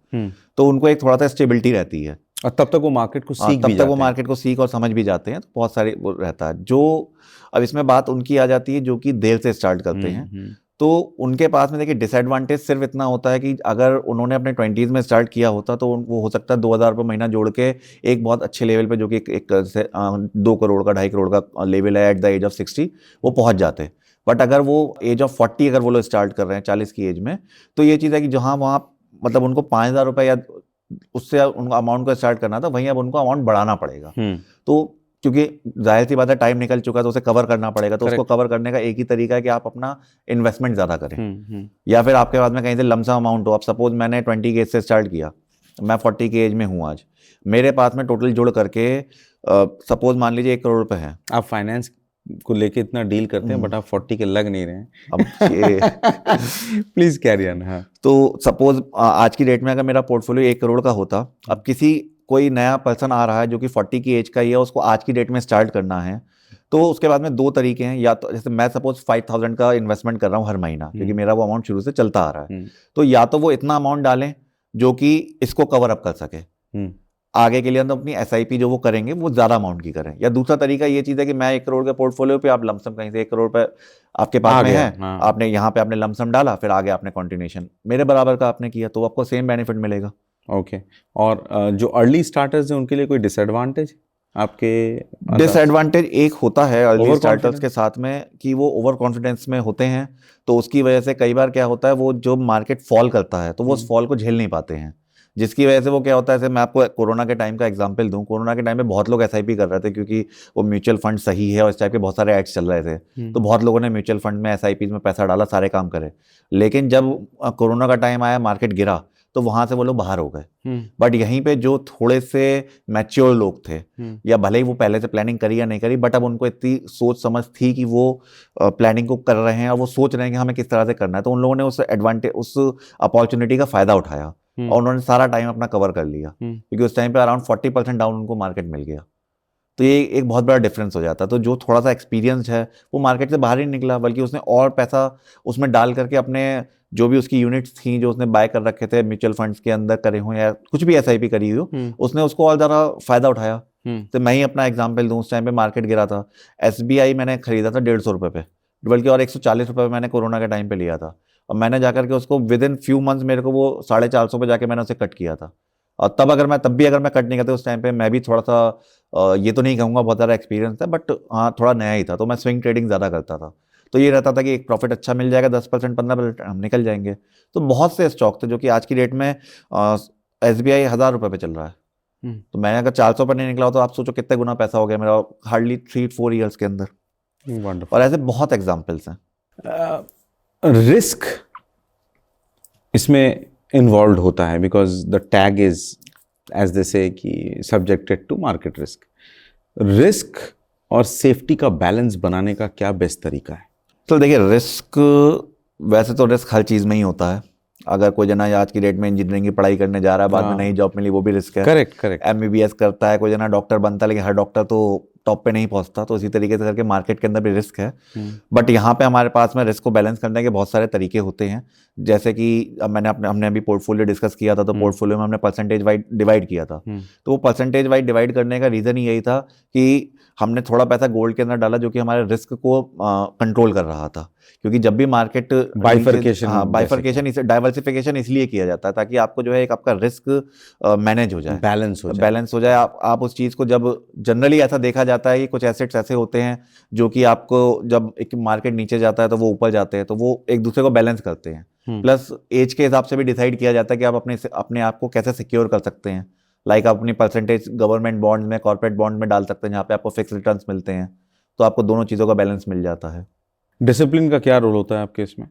तो उनको एक थोड़ा सा स्टेबिलिटी रहती है और तब तक वो मार्केट को सीख भी तब तक वो मार्केट को सीख और समझ भी जाते हैं। तो बहुत सारे वो रहता है। जो अब इसमें बात उनकी आ जाती है जो कि देर से स्टार्ट करते हैं, तो उनके पास में देखिए डिसएडवांटेज सिर्फ इतना होता है कि अगर उन्होंने अपने 20s में स्टार्ट किया होता तो वो हो सकता है 2,000 रुपये महीना जोड़ के एक बहुत अच्छे लेवल पे, जो कि एक 2 करोड़ का 2.5 करोड़ का लेवल है एट द एज ऑफ 60, वो पहुंच जाते। बट अगर वो एज ऑफ 40 अगर वो लोग स्टार्ट कर रहे हैं 40 की एज में, तो ये चीज़ है कि जहाँ वहाँ मतलब उनको 5,000 रुपये या उससे उनको अमाउंट को स्टार्ट करना था, वहीं अब उनको अमाउंट बढ़ाना पड़ेगा। तो क्योंकि जाहिर सी बात है टाइम निकल चुका है तो उसे कवर करना पड़ेगा। तो उसको कवर करने का एक ही तरीका है कि आप अपना इन्वेस्टमेंट ज़्यादा करें, या फिर आपके पास में कहीं से लमसम अमाउंट हो। अब सपोज मैंने 20 की एज से स्टार्ट किया, मैं 40 की एज में हूँ आज, मेरे पास में टोटल जोड़ करके सपोज मान लीजिए 1 करोड़ रुपए हैं। आप फाइनेंस को लेके इतना डील करते हैं बट आप 40 के लग नहीं रहे हैं। अब ये प्लीज कैरी ऑन। हाँ, तो सपोज आज की डेट में अगर मेरा पोर्टफोलियो 1 करोड़ का होता, अब कोई नया पर्सन आ रहा है जो कि 40 की एज का ही है, उसको आज की डेट में स्टार्ट करना है, तो उसके बाद में 2 तरीके हैं। या तो जैसे मैं सपोज 5,000 का इन्वेस्टमेंट कर रहा हूँ हर महीना, क्योंकि मेरा वो अमाउंट शुरू से चलता आ रहा है, तो या तो वो इतना अमाउंट डालें जो कि इसको कवर अप कर सके आगे के लिए, तो अपनी SIP जो वो करेंगे वो ज़्यादा अमाउंट की करें। या दूसरा तरीका ये चीज़ है कि मैं 1 करोड़ के पोर्टफोलियो पे, आप लमसम कहीं से 1 करोड़ पे आपके पास में है, आपने यहाँ पे आपने लमसम डाला, फिर आगे आपने कंटिन्यूएशन मेरे बराबर का आपने किया, तो आपको सेम बेनिफिट मिलेगा। ओके। और जो अर्ली स्टार्टर्स हैं उनके लिए कोई डिसएडवांटेज आपके? डिसएडवांटेज एक होता है अर्ली स्टार्टर्स के साथ में कि वो ओवर कॉन्फिडेंस में होते हैं, तो उसकी वजह से कई बार क्या होता है, वो जो मार्केट फॉल करता है तो वो उस फॉल को झेल नहीं पाते हैं, जिसकी वजह से वो क्या होता है। जैसे मैं आपको कोरोना के टाइम का एग्जांपल दूं, कोरोना के टाइम में बहुत लोग SIP कर रहे थे क्योंकि वो म्यूचुअल फंड सही है और इस टाइप के बहुत सारे एड्स चल रहे थे, तो बहुत लोगों ने म्यूचुअल फंड में SIP में पैसा डाला, सारे काम करे। लेकिन जब कोरोना का टाइम आया, मार्केट गिरा, तो वहां से वो लोग बाहर हो गए। बट यहीं पे जो थोड़े से मैच्योर लोग थे, या भले ही वो पहले से प्लानिंग करी या नहीं करी, बट अब उनको इतनी सोच समझ थी कि वो प्लानिंग को कर रहे हैं और वो सोच रहे हैं कि हमें किस तरह से करना है, तो उन लोगों ने उस एडवांटेज, उस अपॉर्चुनिटी का फायदा उठाया और उन्होंने सारा टाइम अपना कवर कर लिया, क्योंकि उस टाइम पे अराउंड 40% डाउन उनको मार्केट मिल गया। तो ये एक बहुत बड़ा डिफरेंस हो जाता है। तो जो थोड़ा सा एक्सपीरियंस है वो मार्केट से बाहर ही निकला, बल्कि उसने और पैसा उसमें डाल करके अपने जो भी उसकी यूनिट्स थी जो उसने बाय कर रखे थे म्यूचुअल फंड्स के अंदर करे हो या कुछ भी SIP करी हो, उसने उसको और ज़्यादा फायदा उठाया। तो मैं ही अपना एग्जाम्पल दूँ, उस टाइम पे मार्केट गिरा था, SBI मैंने खरीदा था 150 रुपये पे, बल्कि और 140 रुपये मैंने कोरोना के टाइम पे लिया था, और मैंने जाकर के उसको विद इन फ्यू मंथ्स मेरे को वो 450 पे जाके मैंने उसे कट किया था। और तब भी अगर मैं कट नहीं करता उस टाइम पे, मैं भी थोड़ा सा ये तो नहीं कहूँगा बहुत ज़्यादा एक्सपीरियंस था, बट हाँ थोड़ा नया ही था, तो मैं स्विंग ट्रेडिंग ज़्यादा करता था। तो ये रहता था कि एक प्रॉफिट अच्छा मिल जाएगा, 10% 15% हम निकल जाएंगे। तो बहुत से स्टॉक थे जो कि आज की डेट में SBI 1,000 रुपये पे चल रहा है, तो मैंने अगर 400 पर नहीं निकला हो तो आप सोचो कितने गुना पैसा हो गया मेरा हार्डली 3-4 ईयर्स के अंदर। और ऐसे बहुत एग्जाम्पल्स हैं। रिस्क इसमें इन्वॉल्व होता है because the tag is as they say कि subjected to market risk. Risk और सेफ्टी का बैलेंस बनाने का क्या बेस्ट तरीका है? तो देखिए, रिस्क वैसे तो रिस्क हर चीज़ में ही होता है। अगर कोई जना आज की डेट में इंजीनियरिंग की पढ़ाई करने जा रहा है, बाद में नई जॉब मिली, वो भी रिस्क है। करेक्ट। MBBS करता है, कोई जना डॉक्टर बनता है, लेकिन हर डॉक्टर तो टॉप पे नहीं पहुंचता, तो इसी तरीके से करके मार्केट के अंदर भी रिस्क है। बट यहाँ पे हमारे पास में रिस्क को बैलेंस करने के बहुत सारे तरीके होते हैं। जैसे कि अब हमने अभी पोर्टफोलियो डिस्कस किया था, तो पोर्टफोलियो में हमने परसेंटेज वाइज डिवाइड किया था। तो वो परसेंटेज वाइज डिवाइड करने का रीज़न ही यही था कि हमने थोड़ा पैसा गोल्ड के अंदर डाला जो कि हमारे रिस्क को कंट्रोल कर रहा था, क्योंकि जब भी मार्केट बाइफरकेशन इसे डाइवर्सिफिकेशन इसलिए किया जाता है ताकि आपको जो है एक आपका रिस्क मैनेज हो जाए, बैलेंस हो जाए। आप उस चीज़ को, जब जनरली ऐसा देखा जाता है कि कुछ एसेट्स ऐसे होते हैं जो कि आपको जब एक मार्केट नीचे जाता है तो वो ऊपर जाते हैं, तो वो एक दूसरे को बैलेंस करते हैं। प्लस एज के हिसाब से भी डिसाइड किया जाता है कि आप अपने आप को कैसे सिक्योर कर सकते हैं। लाइक आप अपनी परसेंटेज गवर्नमेंट बॉन्ड में, कॉर्पोरेट बॉन्ड में डाल सकते हैं जहाँ पे आपको फिक्स रिटर्न्स मिलते हैं, तो आपको दोनों चीज़ों का बैलेंस मिल जाता है। डिसिप्लिन का क्या रोल होता है आपके इसमें?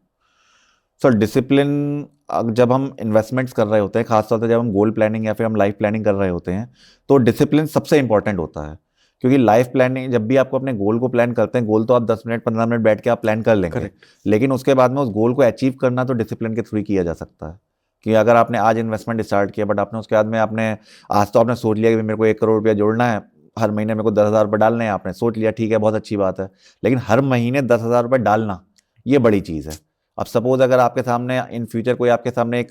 सर डिसिप्लिन जब हम इन्वेस्टमेंट्स कर रहे होते हैं, खासतौर से जब हम गोल प्लानिंग या फिर हम लाइफ प्लानिंग कर रहे होते हैं, तो डिसिप्लिन सबसे इंपॉर्टेंट होता है। क्योंकि लाइफ प्लानिंग, जब भी आपको अपने गोल को प्लान करते हैं, गोल तो आप 10 मिनट 15 मिनट बैठ के आप प्लान कर लेंगे, लेकिन उसके बाद में उस गोल को अचीव करना तो डिसिप्लिन के थ्रू किया जा सकता है। कि अगर आपने आज इन्वेस्टमेंट स्टार्ट किया, बट आपने उसके बाद में आज तो आपने सोच लिया कि मेरे को 1 करोड़ रुपया जोड़ना है, हर महीने मेरे को 10,000 रुपये डालने हैं, आपने सोच लिया, ठीक है, बहुत अच्छी बात है, लेकिन हर महीने 10,000 रुपये डालना ये बड़ी चीज़ है। अब सपोज अगर आपके सामने इन फ्यूचर कोई आपके सामने एक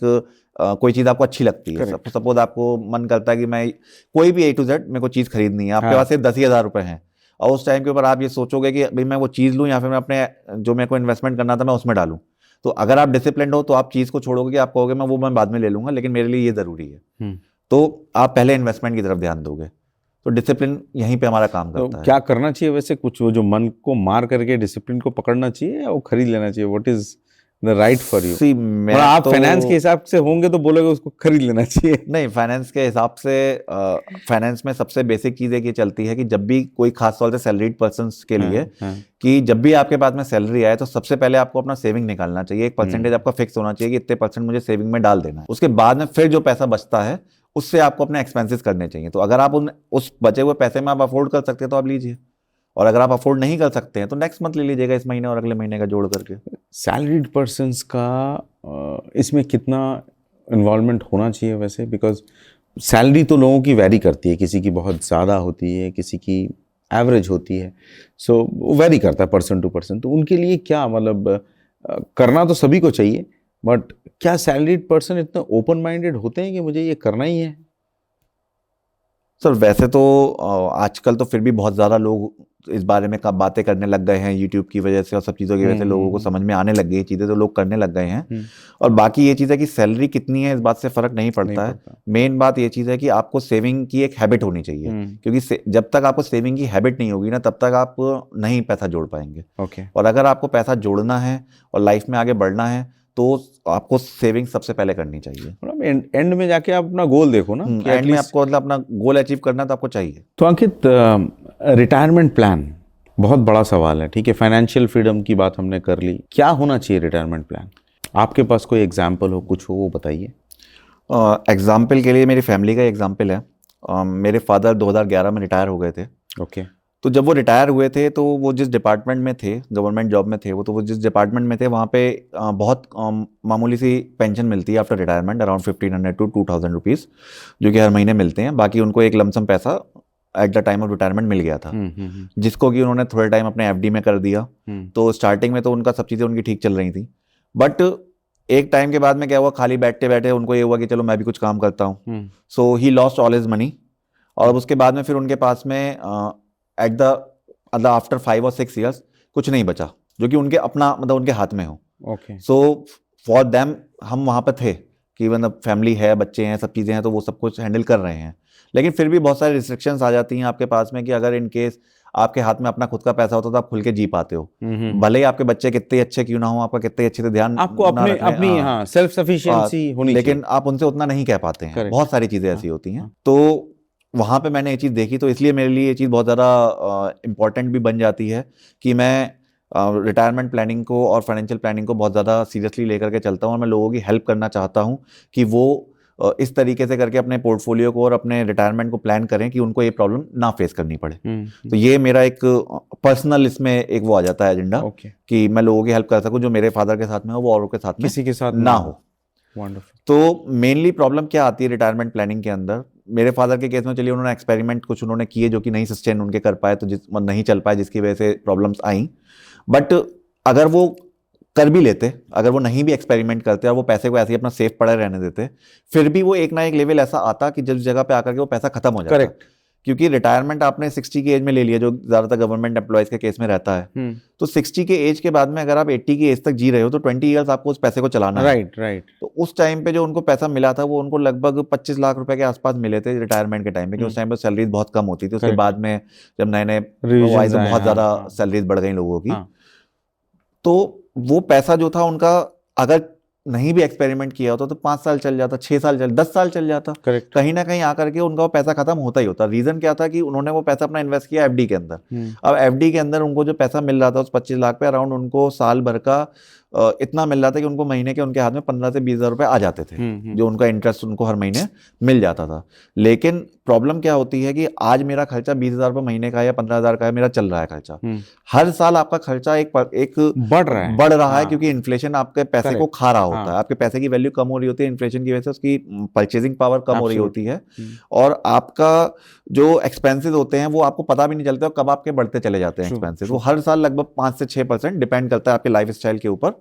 कोई चीज़ आपको अच्छी लगती है, सपोज आपको मन करता है कि मैं कोई भी A to Z मेरे को चीज़ खरीदनी है, आपके पास सिर्फ 10,000 रुपये हैं, और उस टाइम के ऊपर आप ये सोचोगे कि भाई मैं वो चीज़ लूँ या फिर मैं अपने जो मेरे को इन्वेस्टमेंट करना था मैं उसमें डालूँ, तो अगर आप डिसिप्लिन्ड हो तो आप चीज़ को छोड़ोगे कि आप कहोगे मैं बाद में ले लूँगा, लेकिन मेरे लिए ये ज़रूरी है, तो आप पहले इन्वेस्टमेंट की तरफ ध्यान दोगे। तो डिसिप्लिन यहीं पे हमारा काम करता है। क्या करना चाहिए वैसे? कुछ वो जो मन को मार करके डिसिप्लिन को पकड़ना चाहिए या वो खरीद लेना चाहिए? What is the right for you? आप फाइनेंस के हिसाब से होंगे तो बोलोगे उसको खरीद लेना चाहिए। नहीं, फाइनेंस के हिसाब से फाइनेंस में सबसे बेसिक चीज़ ये चलती है कि जब भी कोई खास तौर से सैलरीड पर्सन के लिए कि जब भी आपके पास में सैलरी आए तो सबसे पहले आपको अपना सेविंग निकालना चाहिए। एक परसेंटेज आपका फिक्स होना चाहिए कि इतने % मुझे सेविंग में डाल देना है। उसके बाद में फिर जो पैसा बचता है उससे आपको अपने एक्सपेंसेस करने चाहिए। तो अगर आप उस बचे हुए पैसे में आप अफोर्ड कर सकते हैं तो आप लीजिए, और अगर आप अफोर्ड नहीं कर सकते हैं तो नेक्स्ट मंथ ले लीजिएगा, इस महीने और अगले महीने का जोड़ करके। सैलरीड पर्सन्स का इसमें कितना इन्वॉल्वमेंट होना चाहिए वैसे? बिकॉज सैलरी तो लोगों की वैरी करती है, किसी की बहुत ज़्यादा होती है, किसी की एवरेज होती है, सो वो वैरी करता है पर्सन टू पर्सन। तो उनके लिए क्या मतलब, करना तो सभी को चाहिए, बट क्या सैलरीड पर्सन इतना ओपन माइंडेड होते हैं कि मुझे ये करना ही है? सर वैसे तो आजकल तो फिर भी बहुत ज़्यादा लोग इस बारे में बातें करने लग गए हैं यूट्यूब की वजह से, और सब चीज़ों की वजह से लोगों को समझ में आने लग गई चीज़ें, तो लोग करने लग गए हैं। और बाकी ये चीज़ है कि सैलरी कितनी है इस बात से फ़र्क नहीं पड़ता है। मेन बात ये चीज़ है कि आपको सेविंग की एक हैबिट होनी चाहिए, क्योंकि जब तक आपको सेविंग की हैबिट नहीं होगी ना, तब तक आप नहीं पैसा जोड़ पाएंगे। और अगर आपको पैसा जोड़ना है और लाइफ में आगे बढ़ना है तो आपको सेविंग सबसे पहले करनी चाहिए। एंड में जाके आप अपना गोल देखो ना, एंड में आपको मतलब अपना गोल अचीव करना तो आपको चाहिए। तो अंकित, रिटायरमेंट प्लान बहुत बड़ा सवाल है, ठीक है, फाइनेंशियल फ्रीडम की बात हमने कर ली, क्या होना चाहिए रिटायरमेंट प्लान? आपके पास कोई एग्जाम्पल हो, कुछ हो, वो बताइए। एग्जाम्पल के लिए मेरी फैमिली का एग्जाम्पल है। मेरे फादर 2011 में रिटायर हो गए थे। ओके। तो जब वो रिटायर हुए थे तो वो जिस डिपार्टमेंट में थे, गवर्नमेंट जॉब में थे वो, तो वो जिस डिपार्टमेंट में थे वहाँ पे बहुत मामूली सी पेंशन मिलती है after retirement, around 1500 to 2000 rupees, जो कि हर महीने मिलते हैं। बाकी उनको एक लमसम पैसा at the time of retirement मिल गया था, जिसको कि उन्होंने थोड़े टाइम अपने FD में कर दिया। तो स्टार्टिंग में तो उनका सब चीज़ें उनकी ठीक चल रही थी, बट एक टाइम के बाद में क्या हुआ, खाली बैठते बैठे उनको ये हुआ कि चलो मैं भी कुछ काम करता हूँ। So he lost all his money. और उसके बाद में फिर उनके पास में आफ्टर 5 or 6 years कुछ नहीं बचा जो कि उनके अपना मतलब उनके हाथ में हो। सो फॉर देम हम वहाँ पर थे कि मतलब फैमिली है, बच्चे हैं, सब चीज़ें हैं, तो वो सब कुछ हैंडल कर रहे हैं। लेकिन फिर भी बहुत सारी रिस्ट्रिक्शंस आ जाती हैं आपके पास में कि अगर इन केस आपके हाथ में अपना खुद का पैसा होता तो आप खुल के जी पाते हो, भले ही आपके बच्चे कितने अच्छे क्यों ना हो, आपका कितने अच्छे से ध्यान आपको अपनी सेल्फ सफिशिएंसी होनी, लेकिन आप उनसे उतना नहीं कह पाते हैं। बहुत सारी चीज़ें ऐसी होती हैं। तो वहाँ पे मैंने ये चीज़ देखी, तो इसलिए मेरे लिए ये चीज़ बहुत ज़्यादा इम्पॉर्टेंट भी बन जाती है कि मैं रिटायरमेंट प्लानिंग को और फाइनेंशियल प्लानिंग को बहुत ज़्यादा सीरियसली लेकर के चलता हूँ, और मैं लोगों की हेल्प करना चाहता हूँ कि वो इस तरीके से करके अपने पोर्टफोलियो को और अपने रिटायरमेंट को प्लान करें कि उनको ये प्रॉब्लम ना फेस करनी पड़े। तो ये मेरा एक पर्सनल इसमें एक वो आ जाता है एजेंडा कि मैं लोगों की हेल्प कर सकूँ, जो मेरे फादर के साथ में हो वो औरों के साथ में किसी के साथ ना हो। तो मेनली प्रॉब्लम क्या आती है रिटायरमेंट प्लानिंग के अंदर, मेरे फादर के केस में चलिए उन्होंने एक्सपेरिमेंट कुछ उन्होंने किए जो कि नहीं सस्टेन उनके कर पाए, तो नहीं चल पाए, जिसकी वजह से प्रॉब्लम्स आई। बट अगर वो कर भी लेते, अगर वो नहीं भी एक्सपेरिमेंट करते और वो पैसे को ऐसे ही अपना सेफ पड़े रहने देते, फिर भी वो एक ना एक लेवल ऐसा आता कि जिस जगह पे आकर के वो पैसा खत्म हो जाता। क्योंकि रिटायरमेंट आपने 60 की एज में ले लिया, जो ज्यादातर गवर्नमेंट एम्प्लॉयज के केस में रहता है, तो 60 के एज के बाद में अगर आप 80 की एज तक जी रहे हो तो 20 ईयर्स आपको उस पैसे को चलाना है। राइट। तो उस टाइम पे जो उनको पैसा मिला था वो उनको लगभग 25 लाख रुपए के आसपास मिले थे रिटायरमेंट के टाइम पे, क्योंकि उस टाइम पे सैलरीज बहुत कम होती थी। उसके Correct. बाद में जब नए नए Revisions तो आए, बहुत ज्यादा हाँ। सैलरीज बढ़ गई लोगों की। हाँ। तो वो पैसा जो था उनका, अगर नहीं भी एक्सपेरिमेंट किया होता तो 5 साल चल जाता, 6 साल चल, 10 साल चल जाता। करेक्ट। कहीं ना कहीं आकर के उनका वो पैसा खत्म होता ही होता। रीजन क्या था कि उन्होंने वो पैसा अपना इन्वेस्ट किया एफडी के अंदर। अब एफडी के अंदर उनको जो पैसा मिल रहा था उस 25 लाख पे अराउंड उनको साल भर का इतना मिल रहा था कि उनको महीने के उनके हाथ में 15 से 20 हजार रुपए आ जाते थे, जो उनका इंटरेस्ट उनको हर महीने मिल जाता था। लेकिन प्रॉब्लम क्या होती है कि आज मेरा खर्चा 20 हजार रुपये महीने का या 15 हजार का है, मेरा चल रहा है खर्चा। हर साल आपका खर्चा एक बढ़ रहा है, क्योंकि इन्फ्लेशन आपके पैसे को खा रहा होता है। आपके पैसे की वैल्यू कम हो रही होती है इन्फ्लेशन की वजह से, उसकी परचेजिंग पावर कम हो रही होती है, और आपका जो एक्सपेंसेस होते हैं वो आपको पता भी नहीं चलता कब आपके बढ़ते चले जाते हैं एक्सपेंसेस। वो हर साल लगभग 5 से 6% डिपेंड करता है आपके लाइफ स्टाइल के ऊपर।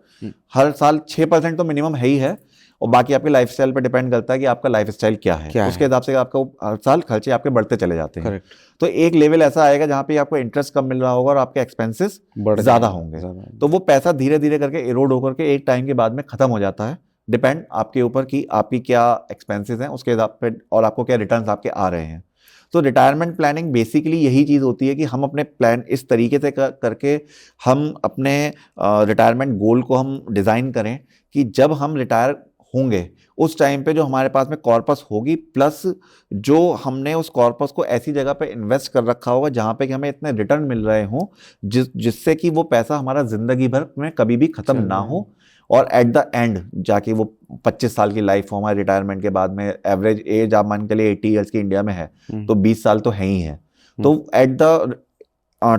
हर साल 6% तो मिनिमम है ही है, और बाकी आपके लाइफस्टाइल पर डिपेंड करता है कि आपका लाइफस्टाइल क्या है, उसके हिसाब से आपका हर साल खर्चे आपके बढ़ते चले जाते हैं। तो एक लेवल ऐसा आएगा जहां पे आपको इंटरेस्ट कम मिल रहा होगा और आपके एक्सपेंसेस ज्यादा होंगे। तो वो पैसा धीरे धीरे करके इरोड होकर के एक टाइम के बाद में खत्म हो जाता है। डिपेंड आपके ऊपर कि आपकी क्या एक्सपेंसेस हैं उसके हिसाब पे, और आपको क्या रिटर्न्स आपके आ रहे हैं। तो रिटायरमेंट प्लानिंग बेसिकली यही चीज़ होती है कि हम अपने प्लान इस तरीके से करके हम अपने रिटायरमेंट गोल को हम डिज़ाइन करें कि जब हम रिटायर होंगे उस टाइम पे जो हमारे पास में कॉर्पस होगी, प्लस जो हमने उस कॉर्पस को ऐसी जगह पे इन्वेस्ट कर रखा होगा जहाँ पे कि हमें इतने रिटर्न मिल रहे हों जिससे कि वो पैसा हमारा ज़िंदगी भर में कभी भी ख़त्म ना हो, और एट द एंड जाके वो 25 साल की लाइफ हो हमारे रिटायरमेंट के बाद में। एवरेज एज आप मान के लिए 80 ईयर्स की इंडिया में है, तो 20 साल तो है ही है। तो एट द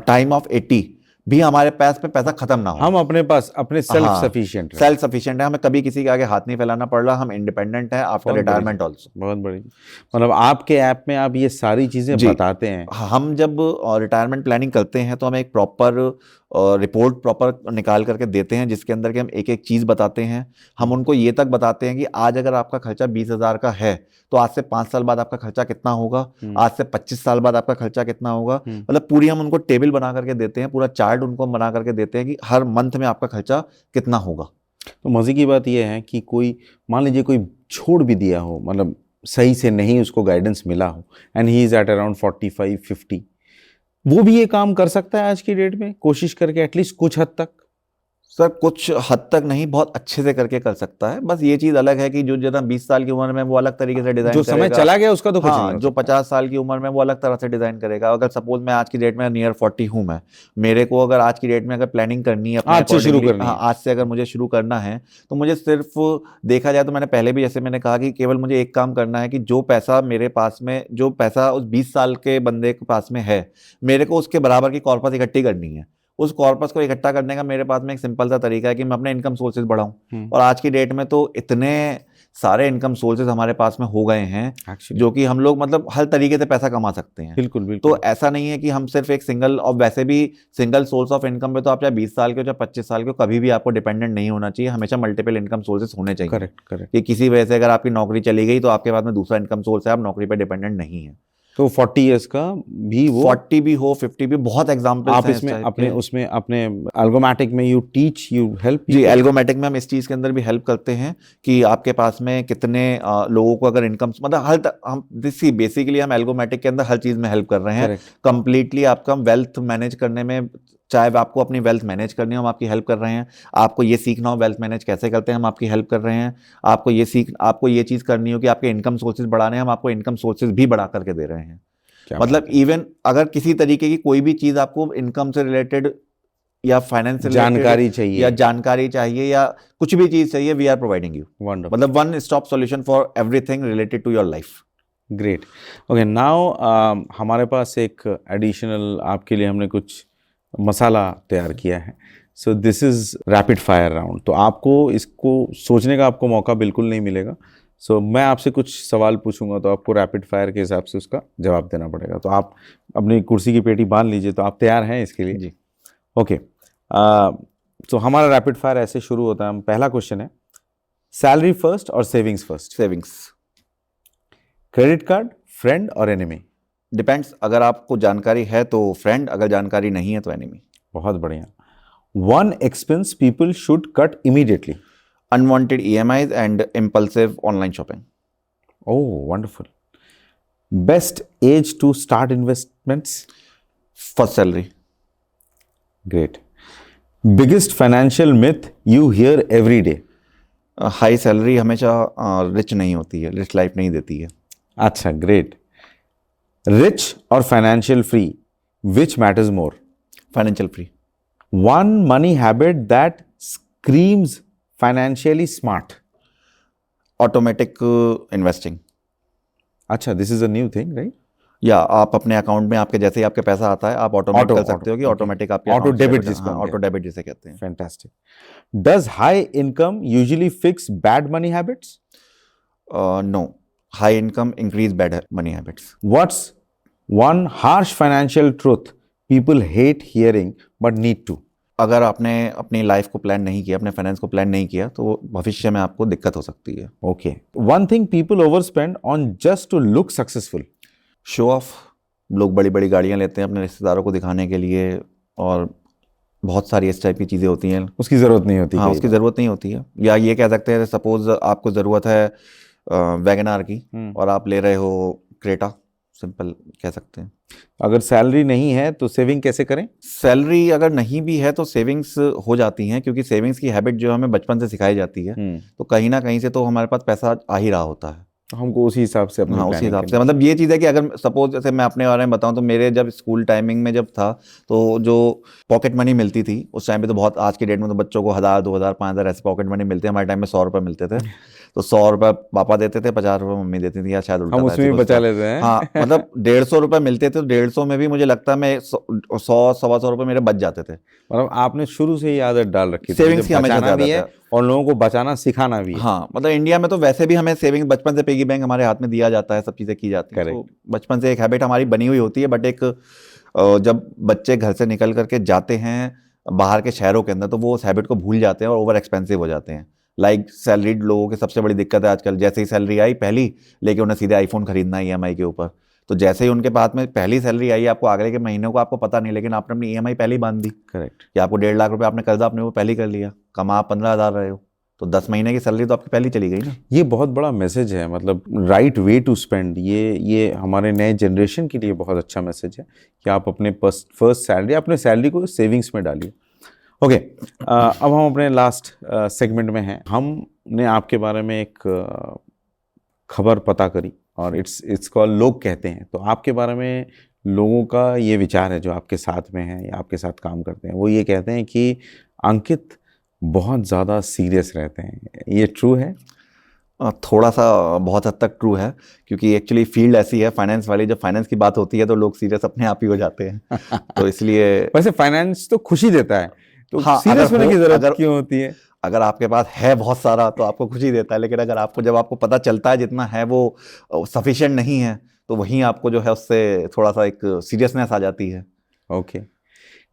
टाइम ऑफ 80 भी हमारे पास में पैसा खत्म ना हो, हम अपने पास अपने सेल्फ सफिशिएंट है, हमें कभी किसी के आगे हाथ नहीं फैलाना पड़ रहा, हम इंडिपेंडेंट हैं आफ्टर रिटायरमेंट ऑल्सो। बहुत बड़ी, मतलब आपके ऐप में आप ये सारी चीजें बताते हैं। हम जब रिटायरमेंट प्लानिंग करते हैं तो हम एक प्रॉपर रिपोर्ट प्रॉपर निकाल करके देते हैं, जिसके अंदर के हम एक एक चीज़ बताते हैं। हम उनको ये तक बताते हैं कि आज अगर आपका खर्चा 20 हजार का है तो आज से 5 साल बाद आपका खर्चा कितना होगा, आज से 25 साल बाद आपका खर्चा कितना होगा। मतलब पूरी हम उनको टेबल बना करके देते हैं, पूरा चार्ट उनको हम बना करके देते हैं कि हर मंथ में आपका खर्चा कितना होगा। तो मजे की बात यह है कि कोई मान लीजिए कोई छोड़ भी दिया हो, मतलब सही से नहीं उसको गाइडेंस मिला हो, and he is at around 45-50, वो भी ये काम कर सकता है आज की डेट में, कोशिश करके एटलीस्ट कुछ हद तक। सर कुछ हद तक नहीं, बहुत अच्छे से करके कर सकता है। बस ये चीज़ अलग है कि जो ज़रा 20 साल की उम्र में वो अलग तरीके से डिज़ाइन जो समय चला गया उसका तो कुछ नहीं। जो 50 साल की उम्र में वो अलग तरह से डिज़ाइन करेगा। अगर सपोज मैं आज की डेट में नियर 40 हूँ, मैं मेरे को अगर आज की डेट में अगर प्लानिंग करनी है आज से शुरू करनी है, आज से अगर मुझे शुरू करना है, तो मुझे सिर्फ देखा जाए तो मैंने पहले भी जैसे मैंने कहा कि केवल मुझे एक काम करना है कि जो पैसा मेरे पास में, जो पैसा उस 20 साल के बंदे के पास में है, मेरे को उसके बराबर की कॉर्पस इकट्ठी करनी है। उस कॉर्पस को इकट्ठा करने का मेरे पास में एक सिंपल सा तरीका है कि मैं अपने इनकम सोर्सेज बढ़ाऊं। और आज की डेट में तो इतने सारे इनकम सोर्सेज हमारे पास में हो गए हैं जो कि हम लोग मतलब हर तरीके से पैसा कमा सकते हैं। बिल्कुल। तो ऐसा नहीं है कि हम सिर्फ एक सिंगल, और वैसे भी सिंगल सोर्स ऑफ इनकम पे तो आप चाहे 20 साल के हो चाहे 25 साल के हो, कभी भी आपको डिपेंडेंट नहीं होना चाहिए। हमेशा मल्टीपल इनकम सोर्सेज होने चाहिए। करेक्ट। कि किसी वजह से अगर आपकी नौकरी चली गई तो आपके पास में दूसरा इनकम सोर्स है, आप नौकरी पर डिपेंडेंट नहीं है। तो 40 इयर्स का भी वो 40 भी हो, 50 भी, बहुत एग्जांपल्स आप इसमें अपने उसमें अपने एल्गोमेटिक में यू टीच, यू हेल्प। जी, एल्गोमेटिक में हम इस चीज़ के अंदर भी हेल्प करते हैं कि आपके पास में कितने लोगों को अगर इनकम, मतलब हम बेसिकली हम एल्गोमेटिक के अंदर हर चीज़ में हेल्प कर रहे हैं कंप्लीटली। आपका वेल्थ मैनेज करने में, चाहे आपको अपनी वेल्थ मैनेज करनी हो, हम आपकी हेल्प कर रहे हैं। आपको ये सीखना हो वेल्थ मैनेज कैसे करते हैं, हम आपकी हेल्प कर रहे हैं। आपको ये चीज़ करनी हो कि आपके इनकम सोर्सेज बढ़ाने हैं, हम आपको इनकम सोर्सेज भी बढ़ा करके दे रहे हैं। मतलब इवन अगर किसी तरीके की कोई भी चीज़ आपको इनकम से रिलेटेड या फाइनेंस से जानकारी चाहिए या कुछ भी चीज़ चाहिए, वी आर प्रोवाइडिंग यू। मतलब one stop solution for everything related to your life. Great. Okay, now हमारे पास एक एडिशनल आपके लिए हमने कुछ मसाला तैयार किया है। So this is rapid fire round. तो आपको इसको सोचने का आपको मौका बिल्कुल नहीं मिलेगा। सो मैं आपसे कुछ सवाल पूछूंगा तो आपको रैपिड फायर के हिसाब से उसका जवाब देना पड़ेगा। तो आप अपनी कुर्सी की पेटी बांध लीजिए। तो आप तैयार हैं इसके लिए? जी। ओके, तो हमारा रैपिड फायर ऐसे शुरू होता है। पहला क्वेश्चन है, सैलरी फर्स्ट और savings first? Savings. Credit card, friend और एनिमी? डिपेंड्स, अगर आपको जानकारी है तो फ्रेंड, अगर जानकारी नहीं है तो एनिमी। बहुत बढ़िया। One expense people should cut immediately. Unwanted EMIs and impulsive online shopping. Oh wonderful. Best age to start investments. First salary. Great. Biggest financial myth you hear every day. High salary हमेशा rich नहीं होती है, rich life नहीं देती है। अच्छा, great. Rich और financial free, which matters more? Financial free. One money habit that screams financially smart. Automatic investing. अच्छा, this is a new thing, right? या आप अपने अकाउंट में, आपके जैसे ही आपके पैसा आता है आप ऑटोमेट कर सकते हो कि ऑटोमेटिक आपके ऑटो डेबिट जिसको ऑटो डेबिट जिसे कहते हैं। Fantastic. Does high income usually fix bad money habits? No, high income increase bad money habits. What's one harsh financial truth people hate hearing but need to? अगर आपने अपनी life को plan नहीं किया, अपने फाइनेंस को प्लान नहीं किया, तो भविष्य में आपको दिक्कत हो सकती है। Okay. One thing people overspend on just to look successful. Show off. लोग बड़ी बड़ी गाड़ियां लेते हैं अपने रिश्तेदारों को दिखाने के लिए, और बहुत सारी इस टाइप की चीज़ें होती हैं। उसकी जरूरत नहीं होती। हाँ, उसकी ज़रूरत नहीं होती है। या ये कह सकते हैं, सपोज आपको ज़रूरत है वैगनआर की और आप ले रहे हो क्रेटा, सिंपल कह सकते हैं। अगर सैलरी नहीं है तो सेविंग कैसे करें? सैलरी अगर नहीं भी है तो सेविंग्स हो जाती हैं, क्योंकि सेविंग्स की हैबिट जो हमें बचपन से सिखाई जाती है, तो कहीं ना कहीं से तो हमारे पास पैसा आ ही रहा होता है। तो हमको उसी हिसाब से अपनी हाँ, उसी planning हिसाब करनी से, मतलब ये चीज़ है कि अगर सपोज जैसे मैं अपने बारे में बताऊं तो मेरे जब स्कूल टाइमिंग में जब था, तो जो पॉकेट मनी मिलती थी उस टाइम पे, तो बहुत, आज की डेट में तो बच्चों को 1000, 2000, 5000 ऐसे पॉकेट मनी मिलते हैं। हमारे टाइम में 100 रुपये मिलते थे, तो 100 रुपये पापा देते थे, 50 रुपये मम्मी देती थी, या शायद उल्टा हम था, उसमें ऐसे भी कुछ बचा था। लेते हैं। हाँ, मतलब 150 रुपये मिलते थे, तो 150 में भी मुझे लगता है मैं 100, 125 रुपये मेरे बच जाते थे। मतलब आपने शुरू से ही आदत डाल रखी थी, सेविंग्स मुझे की हमेशा बचाना भी आदत है है। और लोगों को बचाना सिखाना भी है। हाँ, मतलब इंडिया में तो वैसे भी हमें सेविंग बचपन से, पिगी बैंक हमारे हाथ में दिया जाता है, सब चीज़ें की जाती हैं, तो बचपन से एक हैबिट हमारी बनी हुई होती है। बट एक जब बच्चे घर से निकल करके जाते हैं बाहर के शहरों के अंदर, तो वो उस हैबिट को भूल जाते हैं और ओवर एक्सपेंसिव हो जाते हैं। लाइक सैलरीड लोगों की सबसे बड़ी दिक्कत है आजकल, जैसे ही सैलरी आई पहली, लेके उन्हें सीधे आईफोन खरीदना है EMI के ऊपर। तो जैसे ही उनके पास में पहली सैलरी आई, आपको आगे के महीनों को आपको पता नहीं, लेकिन आपने अपनी EMI पहले ही बांध दी। करेक्ट। कि आपको 1.5 लाख रुपए आपने कर्जा अपने वो पहले ही कर लिया, कमा आप 15,000 रहे हो, तो 10 महीने की सैलरी तो आपकी पहले चली गई ना। ये बहुत बड़ा मैसेज है, मतलब राइट वे टू स्पेंड। ये हमारे नए जनरेशन के लिए बहुत अच्छा मैसेज है कि आप अपने फर्स्ट सैलरी, अपने सैलरी को सेविंग्स में डालिए। ओके, अब हम अपने लास्ट सेगमेंट में हैं। हमने आपके बारे में एक खबर पता करी और इट्स कॉल्ड लोग कहते हैं। तो आपके बारे में लोगों का ये विचार है जो आपके साथ में हैं या आपके साथ काम करते हैं, वो ये कहते हैं कि अंकित बहुत ज़्यादा सीरियस रहते हैं। ये ट्रू है? थोड़ा सा बहुत हद तक ट्रू है, क्योंकि एक्चुअली फील्ड ऐसी है फाइनेंस वाली, जब फाइनेंस की बात होती है तो लोग सीरियस अपने आप ही हो जाते हैं। तो इसलिए वैसे फाइनेंस तो खुशी देता है, तो हाँ, सीरियस होने की जरूरत क्यों होती है? अगर आपके पास है बहुत सारा तो आपको खुशी देता है, लेकिन अगर आपको, जब आपको पता चलता है जितना है वो सफिशिएंट नहीं है, तो वहीं आपको जो है उससे थोड़ा सा एक सीरियसनेस आ जाती है। Okay,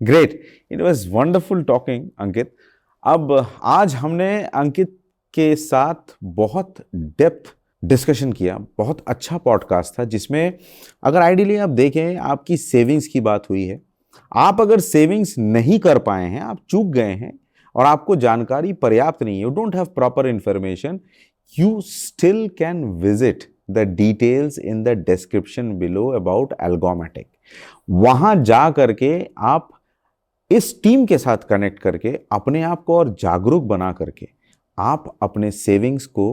great. It was wonderful talking Ankit. अब आज हमने अंकित के साथ बहुत डेप्थ डिस्कशन किया, बहुत अच्छा पॉडकास्ट था, जिसमें अगर आइडियली आप देखें, आपकी सेविंग्स की बात हुई है। आप अगर सेविंग्स नहीं कर पाए हैं, आप चूक गए हैं और आपको जानकारी पर्याप्त नहीं है, you don't have proper information, you still can visit the details in the description below about Algomatic. वहां जा करके आप इस टीम के साथ कनेक्ट करके अपने आप को और जागरूक बना करके आप अपने सेविंग्स को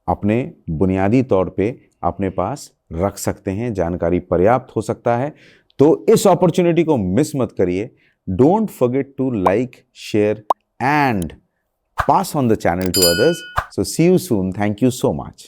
अपने बुनियादी तौर पे अपने पास रख सकते हैं। जानकारी पर्याप्त हो सकता है, तो इस अपॉर्चुनिटी को मिस मत करिए। Don't forget to like, share and pass on the channel to others. So see you soon. Thank you so much.